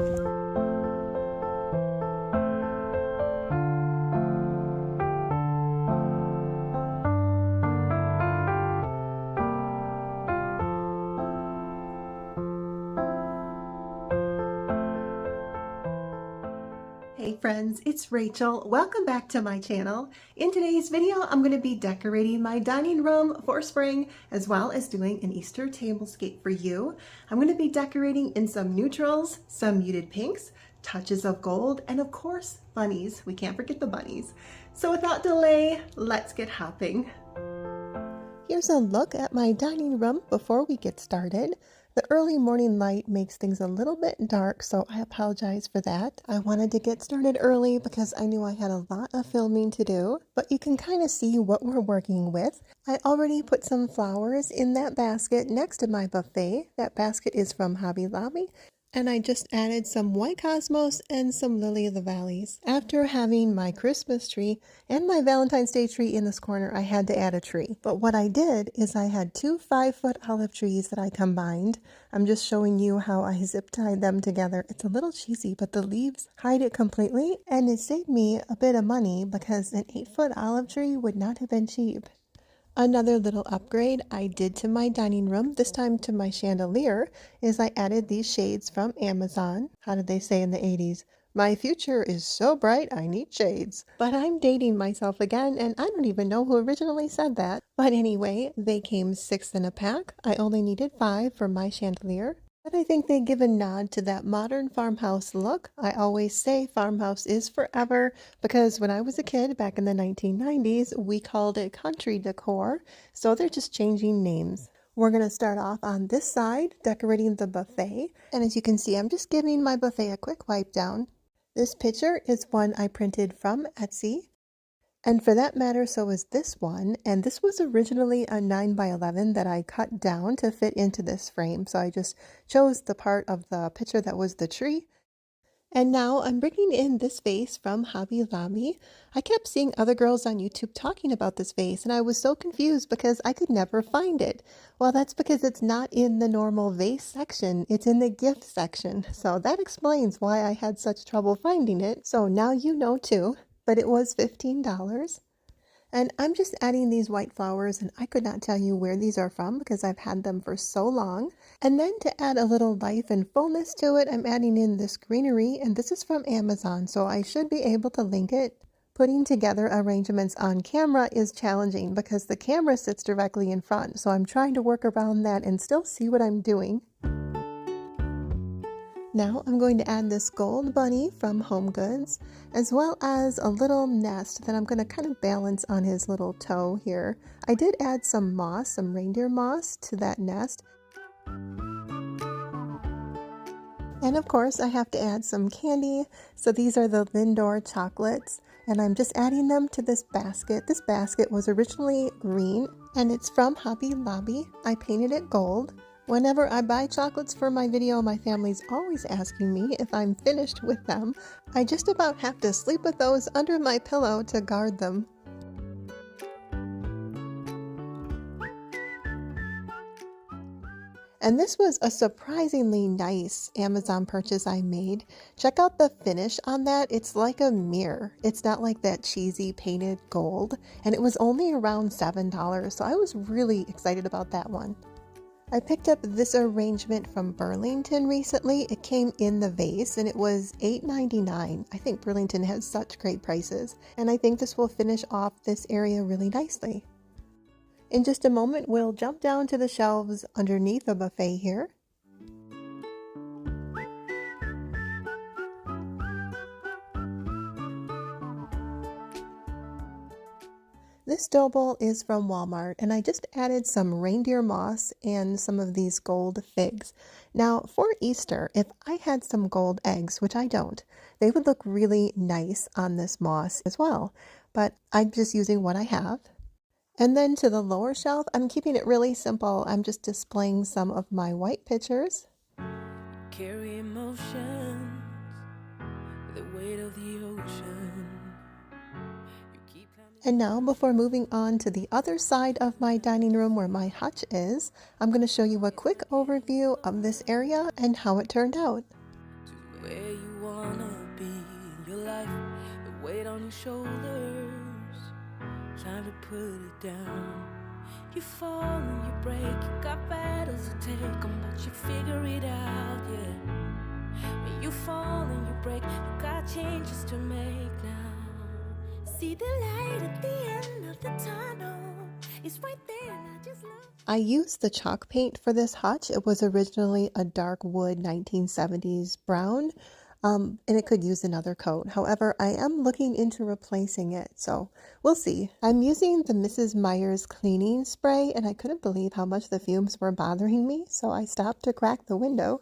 Hey friends, it's Rachel. Welcome back to my channel. In today's video, I'm going to be decorating my dining room for spring, as well as doing an Easter tablescape for you. I'm going to be decorating in some neutrals, some muted pinks, touches of gold, and of course, bunnies. We can't forget the bunnies. So without delay, let's get hopping. Here's a look at my dining room before we get started. The early morning light makes things a little bit dark, so I apologize for that. I wanted to get started early because I knew I had a lot of filming to do, but you can kind of see what we're working with. I already put some flowers in that basket next to my buffet. That basket is from Hobby Lobby. And I just added some white cosmos and some lily of the valleys. After having my Christmas tree and my Valentine's Day tree in this corner, I had to add a tree. But what I did is I had two 5-foot olive trees that I combined. I'm just showing you how I zip tied them together. It's a little cheesy, but the leaves hide it completely, and it saved me a bit of money because an 8-foot olive tree would not have been cheap. Another little upgrade I did to my dining room, this time to my chandelier, is I added these shades from Amazon. How did they say in the 80s? My future is so bright I need shades. But I'm dating myself again, and I don't even know who originally said that. But anyway, they came 6 in a pack. I only needed 5 for my chandelier. But I think they give a nod to that modern farmhouse look. I always say farmhouse is forever because when I was a kid back in the 1990s, we called it country decor. So they're just changing names. We're going to start off on this side, decorating the buffet. And as you can see, I'm just giving my buffet a quick wipe down. This picture is one I printed from Etsy. And for that matter, so is this one. And this was originally a 9x11 that I cut down to fit into this frame. So I just chose the part of the picture that was the tree. And now I'm bringing in this vase from Hobby Lobby. I kept seeing other girls on YouTube talking about this vase, and I was so confused because I could never find it. Well, that's because it's not in the normal vase section. It's in the gift section. So that explains why I had such trouble finding it. So now you know too. But it was $15. And I'm just adding these white flowers, and I could not tell you where these are from because I've had them for so long. And then to add a little life and fullness to it, I'm adding in this greenery, and this is from Amazon, so I should be able to link it. Putting together arrangements on camera is challenging because the camera sits directly in front, so I'm trying to work around that and still see what I'm doing. Now I'm going to add this gold bunny from Home Goods, as well as a little nest that I'm going to kind of balance on his little toe here. I did add some moss, some reindeer moss to that nest. And of course I have to add some candy. So these are the Lindor chocolates, and I'm just adding them to this basket. This basket was originally green, and it's from Hobby Lobby. I painted it gold. Whenever I buy chocolates for my video, my family's always asking me if I'm finished with them. I just about have to sleep with those under my pillow to guard them. And this was a surprisingly nice Amazon purchase I made. Check out the finish on that. It's like a mirror. It's not like that cheesy painted gold. And it was only around $7, so I was really excited about that one. I picked up this arrangement from Burlington recently. It came in the vase and it was $8.99. I think Burlington has such great prices, and I think this will finish off this area really nicely. In just a moment, we'll jump down to the shelves underneath the buffet here. This dough bowl is from Walmart, and I just added some reindeer moss and some of these gold figs. Now for Easter, if I had some gold eggs, which I don't, they would look really nice on this moss as well, but I'm just using what I have. And then to the lower shelf, I'm keeping it really simple. I'm just displaying some of my white pictures. Carry emotions, the weight of the ocean. And now, before moving on to the other side of my dining room where my hutch is, I'm going to show you a quick overview of this area and how it turned out. where you wanna be in your life, the weight on your shoulders, time to put it down. You fall and you break, you got battles to take on, but you figure it out, yeah. When you fall and you break, you got changes to make now. See the light at the end of the tunnel, it's right there, and I just love. I used the chalk paint for this hutch. It was originally a dark wood 1970s brown, and it could use another coat. However, I am looking into replacing it, so we'll see. I'm using the Mrs. Meyer's cleaning spray, and I couldn't believe how much the fumes were bothering me, so I stopped to crack the window.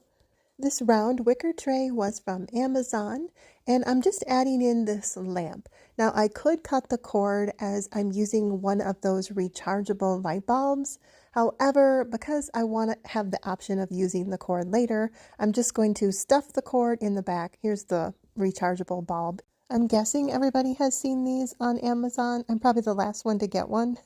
This round wicker tray was from Amazon, and I'm just adding in this lamp. Now, I could cut the cord as I'm using one of those rechargeable light bulbs. However, because I want to have the option of using the cord later, I'm just going to stuff the cord in the back. Here's the rechargeable bulb. I'm guessing everybody has seen these on Amazon. I'm probably the last one to get one.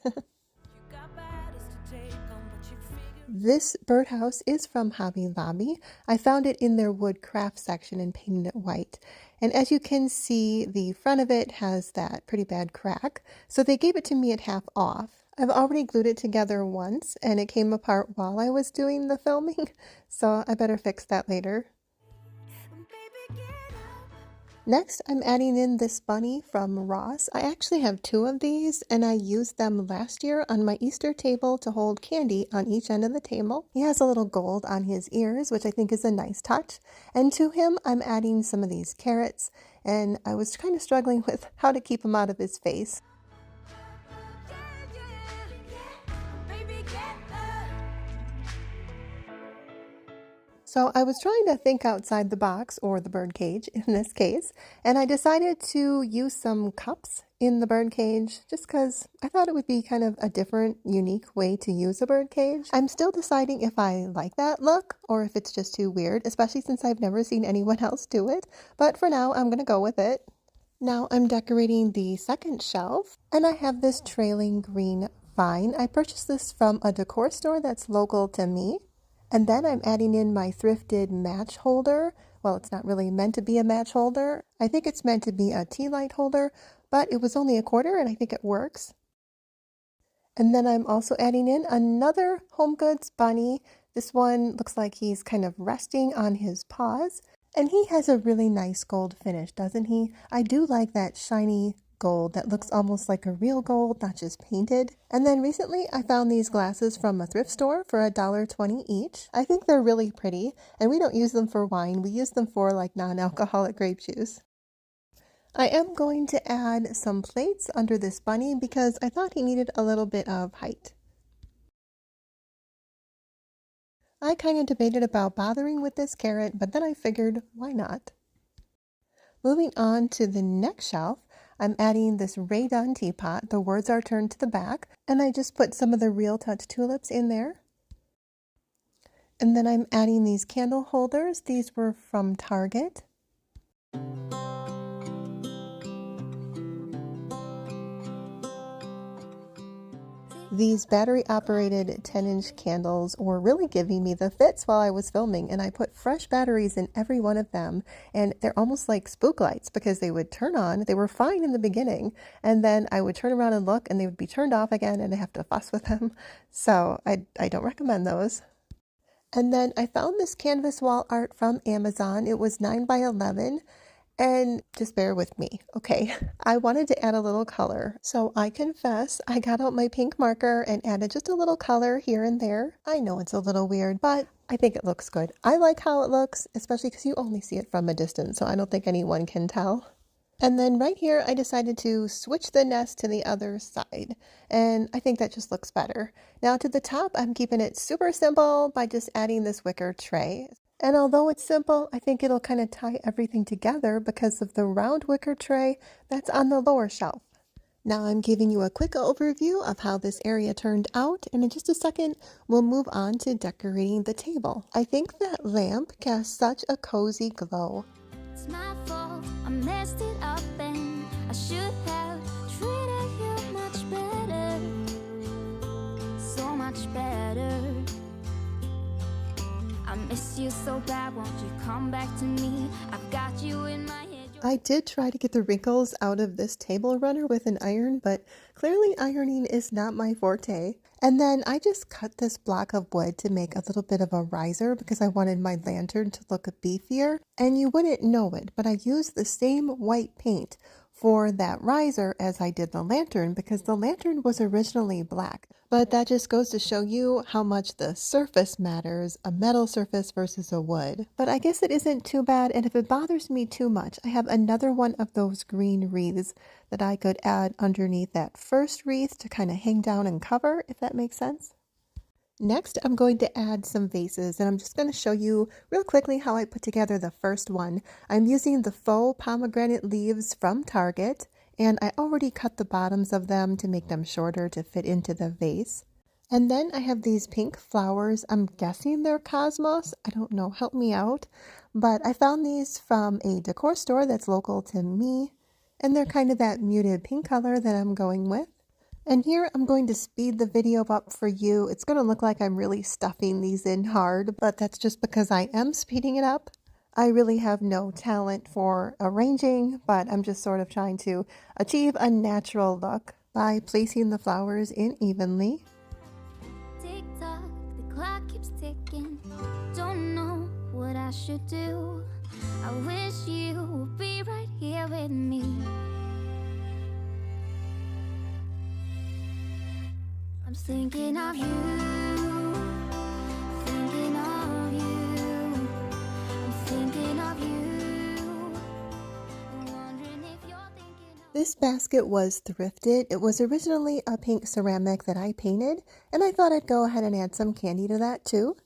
This birdhouse is from Hobby Lobby. I found it in their wood craft section and painted it white. And as you can see, the front of it has that pretty bad crack. So they gave it to me at half off. I've already glued it together once and it came apart while I was doing the filming. So I better fix that later. Next, I'm adding in this bunny from Ross. I actually have two of these, and I used them last year on my Easter table to hold candy on each end of the table. He has a little gold on his ears, which I think is a nice touch. And to him, I'm adding some of these carrots, and I was kind of struggling with how to keep them out of his face. So I was trying to think outside the box, or the bird cage in this case, and I decided to use some cups in the bird cage just because I thought it would be kind of a different, unique way to use a bird cage. I'm still deciding if I like that look or if it's just too weird, especially since I've never seen anyone else do it, but for now I'm going to go with it. Now I'm decorating the second shelf, and I have this trailing green vine. I purchased this from a decor store that's local to me. And then I'm adding in my thrifted match holder. Well, it's not really meant to be a match holder. I think it's meant to be a tea light holder, but it was only $1 and I think it works. And then I'm also adding in another Home Goods bunny. This one looks like he's kind of resting on his paws. And he has a really nice gold finish, doesn't he? I do like that shiny gold that looks almost like a real gold, not just painted. And then recently I found these glasses from a thrift store for $1.20 each. I think they're really pretty, and we don't use them for wine. We use them for like non-alcoholic grape juice. I am going to add some plates under this bunny because I thought he needed a little bit of height. I kind of debated about bothering with this carrot, but then I figured, why not? Moving on to the next shelf, I'm adding this Rae Dunn teapot. The words are turned to the back, and I just put some of the Real Touch tulips in there. And then I'm adding these candle holders. These were from Target. These battery-operated 10-inch candles were really giving me the fits while I was filming, and I put fresh batteries in every one of them, and they're almost like spook lights because they would turn on. They were fine in the beginning, and then I would turn around and look, and they would be turned off again, and I have to fuss with them. So I don't recommend those. And then I found this canvas wall art from Amazon. It was 9 by 11. And just bear with me, okay? I wanted to add a little color. So I confess, I got out my pink marker and added just a little color here and there. I know it's a little weird, but I think it looks good. I like how it looks, especially because you only see it from a distance, so I don't think anyone can tell. And then right here, I decided to switch the nest to the other side, and I think that just looks better. Now to the top, I'm keeping it super simple by just adding this wicker tray. And although it's simple, I think it'll kind of tie everything together because of the round wicker tray that's on the lower shelf. Now I'm giving you a quick overview of how this area turned out, and in just a second, we'll move on to decorating the table. I think that lamp casts such a cozy glow. It's my fault, I messed it up and I should have treated you much better, so much better. I miss you so bad, won't you come back to me? I've got you in my head. I did try to get the wrinkles out of this table runner with an iron, but clearly ironing is not my forte. And then I just cut this block of wood to make a little bit of a riser because I wanted my lantern to look beefier. And you wouldn't know it, but I used the same white paint for that riser as I did the lantern because the lantern was originally black. But that just goes to show you how much the surface matters, a metal surface versus a wood. But I guess it isn't too bad, and if it bothers me too much, I have another one of those green wreaths that I could add underneath that first wreath to kind of hang down and cover, if that makes sense. Next, I'm going to add some vases, and I'm just going to show you real quickly how I put together the first one. I'm using the faux pomegranate leaves from Target, and I already cut the bottoms of them to make them shorter to fit into the vase. And then I have these pink flowers. I'm guessing they're cosmos. I don't know, help me out. But I found these from a decor store that's local to me, and they're kind of that muted pink color that I'm going with. And here I'm going to speed the video up for you. It's going to look like I'm really stuffing these in hard, but that's just because I am speeding it up. I really have no talent for arranging, but I'm just sort of trying to achieve a natural look by placing the flowers in evenly. Tick tock, the clock keeps ticking. Don't know what I should do. I wish you would be right here with me. I'm thinking of you, thinking of you, I'm thinking of you, wondering if you're thinking of... This basket was thrifted. It was originally a pink ceramic that I painted, and I thought I'd go ahead and add some candy to that too.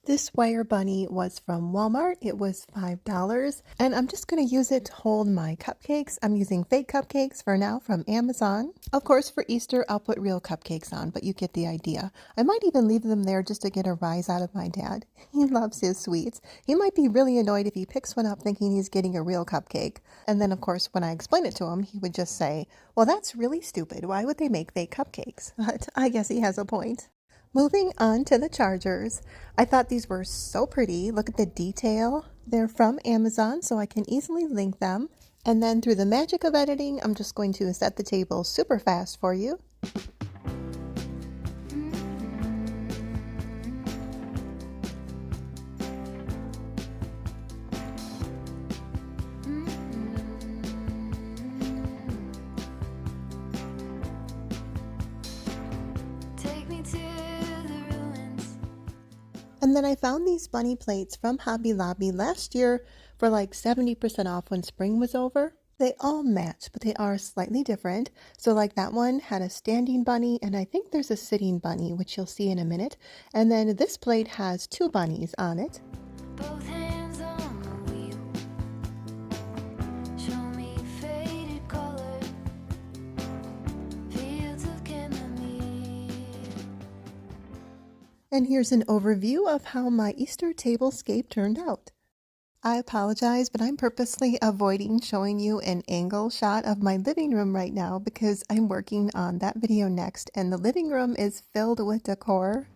This wire bunny was from Walmart. It was $5, and I'm just going to use it to hold my cupcakes. I'm using fake cupcakes for now from Amazon. Of course, for Easter, I'll put real cupcakes on, but you get the idea. I might even leave them there just to get a rise out of my dad. He loves his sweets. He might be really annoyed if he picks one up thinking he's getting a real cupcake. And then, of course, when I explain it to him, he would just say, well, that's really stupid. Why would they make fake cupcakes? But I guess he has a point. Moving on to the chargers. I thought these were so pretty. Look at the detail. They're from Amazon, so I can easily link them. And then through the magic of editing, I'm just going to set the table super fast for you. And then I found these bunny plates from Hobby Lobby last year for like 70% off when spring was over. They all match, but they are slightly different. So like that one had a standing bunny, and I think there's a sitting bunny, which you'll see in a minute. And then this plate has two bunnies on it. Both hands on the wheel. Show me faded color. Fields of chamomile. And here's an overview of how my Easter tablescape turned out. I apologize, but I'm purposely avoiding showing you an angle shot of my living room right now because I'm working on that video next, and the living room is filled with decor.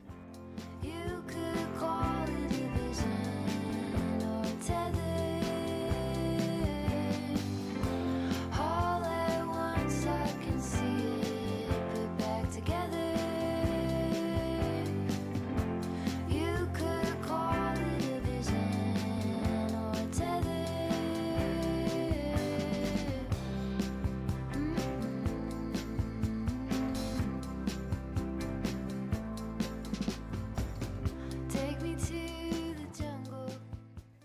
You could call it a vision or a tether. All at once I can see it put back together. You could call it a vision or a tether. Take me to the jungle.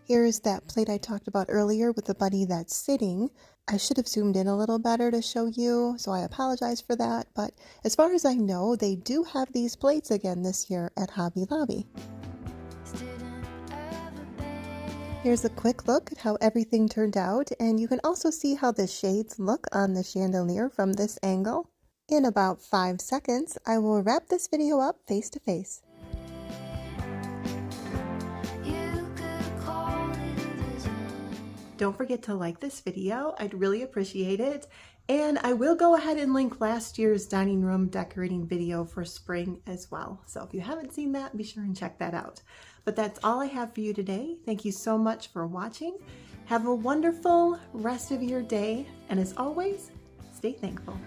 Here is that plate I talked about earlier with the bunny that's sitting. I should have zoomed in a little better to show you, so I apologize for that. But as far as I know, they do have these plates again this year at Hobby Lobby. Here's a quick look at how everything turned out, and you can also see how the shades look on the chandelier from this angle. In about 5 seconds, I will wrap this video up face to face. Don't forget to like this video. I'd really appreciate it. And I will go ahead and link last year's dining room decorating video for spring as well. So if you haven't seen that, be sure and check that out. But that's all I have for you today. Thank you so much for watching. Have a wonderful rest of your day. And as always, stay thankful.